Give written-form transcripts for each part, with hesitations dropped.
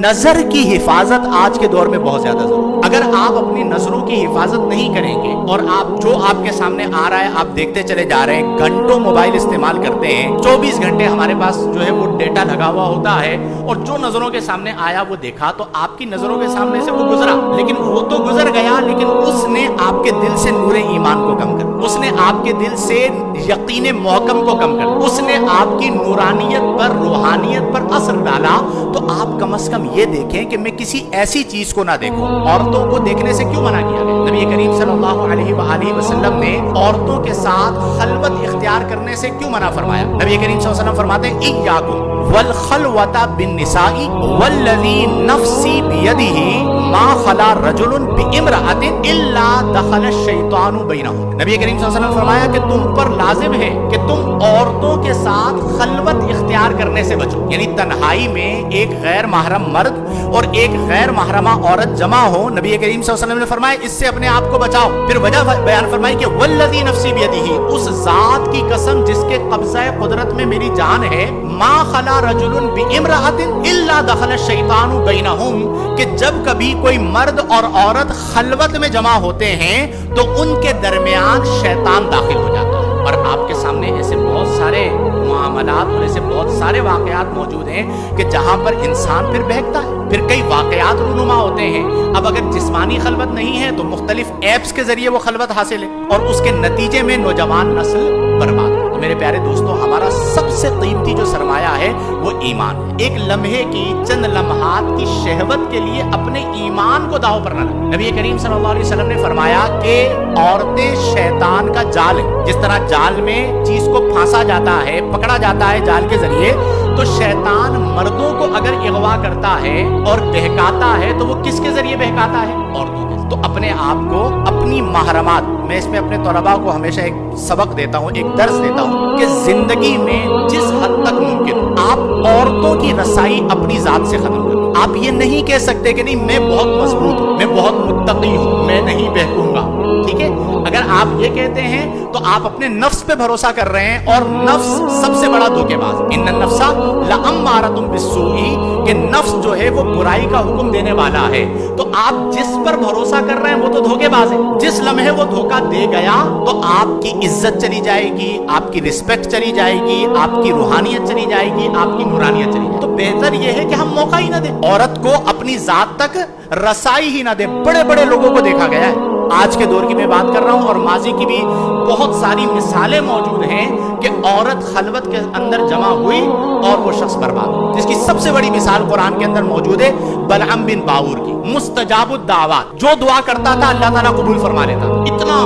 نظر کی حفاظت آج کے دور میں بہت زیادہ ضروری ہے۔ اگر آپ اپنی نظروں کی حفاظت نہیں کریں گے اور آپ کے سامنے آ رہا ہے آپ دیکھتے چلے جا رہے ہیں، گھنٹوں موبائل استعمال کرتے ہیں، 24 گھنٹے ہمارے پاس جو ہے وہ ڈیٹا لگا ہوا ہوتا ہے، اور جو نظروں کے سامنے آیا وہ دیکھا، تو آپ کی نظروں کے سامنے سے وہ گزرا، لیکن وہ تو گزر گیا، لیکن اس نے آپ کے دل سے نور ایمان کو کم کر، اس نے آپ کے دل سے یقین محکم کو کم کر، اس نے آپ کی نورانیت پر، روحانیت پر اثر ڈالا۔ تو آپ کم از کم یہ دیکھیں کہ میں کسی ایسی چیز کو نہ دیکھوں۔ عورتوں کو دیکھنے سے کیوں منع کیا گیا؟ نبی کریم صلی اللہ علیہ وآلہ وسلم نے عورتوں کے ساتھ خلوت اختیار کرنے سے کیوں منع فرمایا؟ نبی کریم صلی اللہ علیہ وسلم فرماتے ہیں ایاکم والخلوۃ بالنساء والذی نفسی بیدہ ما خلا رجل بامرأۃ الا دخل الشیطان بینہم۔ نبی کریم صلی اللہ علیہ وسلم فرمایا کہ تم پر لازم ہے کہ تم عورتوں کے ساتھ خلوت اختیار کرنے سے بچو، یعنی تنہائی میں ایک غیر محرم مرد اور ایک غیر محرمہ عورت جمع ہو۔ نبی کریم صلی اللہ علیہ وسلم نے فرمایا اس سے اپنے آپ کو بچاؤ۔ پھر وجہ بیان فرمائی کہ والذی نفسی بیدہ، اس ذات کی قسم جس کے قبضہ قدرت میں میری جان ہے، ما خلا رجل بامرأۃ الا دخل الشیطان بینہم، کہ جب کبھی کوئی مرد اور عورت خلوت میں جمع ہوتے ہیں تو ان کے درمیان شیطان داخل ہو جاتا ہے۔ اور آپ کے سامنے ایسے بہت سارے معاملات اور ایسے بہت سارے واقعات موجود ہیں کہ جہاں پر انسان پھر بہکتا ہے، پھر کئی واقعات رونما ہوتے ہیں۔ اب اگر جسمانی خلوت نہیں ہے تو مختلف ایپس کے ذریعے وہ خلوت حاصل ہے، اور اس کے نتیجے میں نوجوان نسل برباد ہے۔ تو میرے پیارے دوستو، ہمارا سب سے قیمتی جو سرمایہ ہے وہ ایمان ہے۔ ایک لمحے کی، چند لمحات کی شہوت کے لیے اپنے ایمان کو داؤ پر نہ لگائیں۔ نبی کریم صلی اللہ علیہ وسلم نے فرمایا کہ عورتیں شیطان کا جال ہیں۔ جس طرح جال میں چیز کو پھانسا جاتا ہے، پکڑا جاتا ہے جال کے ذریعے، تو شیطان مردوں کو اگر اغوا کرتا ہے اور بہکاتا ہے تو وہ کس کے ذریعے بہکاتا ہے؟ عورتوں کے۔ تو اپنے آپ کو، اپنی محرمات، میں اس میں اپنے طلباء کو ہمیشہ ایک سبق دیتا ہوں، ایک درس دیتا ہوں کہ زندگی میں جس حد تک ممکن آپ عورتوں کی رسائی اپنی ذات سے ختم کریں۔ آپ یہ نہیں کہہ سکتے کہ نہیں میں بہت مضبوط ہوں، میں بہت متقی ہوں، میں نہیں بہکوں گا، ٹھیک ہے؟ اگر آپ یہ کہتے ہیں تو آپ اپنے نفس پہ بھروسہ کر رہے ہیں، اور نفس سب سے بڑا دھوکے باز۔ ان النفس لامارۃ بالسوء، کہ نفس جو ہے وہ برائی کا حکم دینے والا ہے۔ تو آپ جس پر بھروسہ کر رہے ہیں وہ تو دھوکے باز ہے۔ جس لمحے وہ دھوکہ دے گیا تو آپ کی عزت چلی جائے گی، آپ کی رسپیکٹ چلی جائے گی، آپ کی روحانیت چلی جائے گی، آپ کی نورانیت چلی جائے گی۔ تو بہتر یہ ہے کہ ہم موقع ہی نہ دیں، عورت کو اپنی ذات تک رسائی ہی نہ دیں۔ بڑے بڑے لوگوں کو دیکھا گیا ہے، آج کے دور کی میں بات کر رہا ہوں، اور ماضی کی بھی بہت ساری مثالیں موجود ہیں کہ عورت خلوت کے اندر جمع ہوئی اور وہ شخص برباد ہو۔ جس کی سب سے بڑی مثال قرآن کے اندر موجود ہے بلعم بن باور کی، مستجاب الدعوات، جو دعا کرتا تھا اللہ تعالیٰ قبول فرما لیتا، اتنا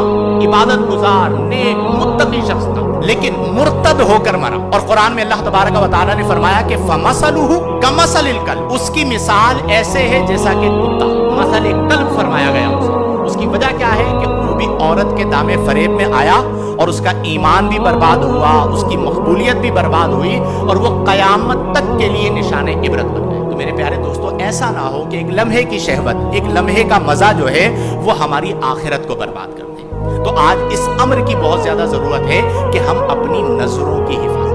عبادت گزار، نیک، متقی شخص تھا، لیکن مرتد ہو کر مرا۔ اور قرآن میں اللہ تبارک و تعالیٰ نے فرمایا کہ فَمَثَلُهُ كَمَثَلِ الْكَلْبِ، اس کی مثال ایسے ہے جیسا کہ کتا، مثل کلب فرمایا گیا اسے۔ اس کی وجہ کیا ہے کہ وہ بھی عورت کے دامے فریب میں آیا اور اس کا ایمان بھی برباد ہوا، اس کی مقبولیت بھی برباد ہوئی، اور وہ قیامت تک کے لیے نشان عبرت بن گئے۔ تو میرے پیارے دوستو، ایسا نہ ہو کہ ایک لمحے کی شہوت، ایک لمحے کا مزہ جو ہے وہ ہماری آخرت کو برباد کر دے۔ تو آج اس امر کی بہت زیادہ ضرورت ہے کہ ہم اپنی نظروں کی حفاظت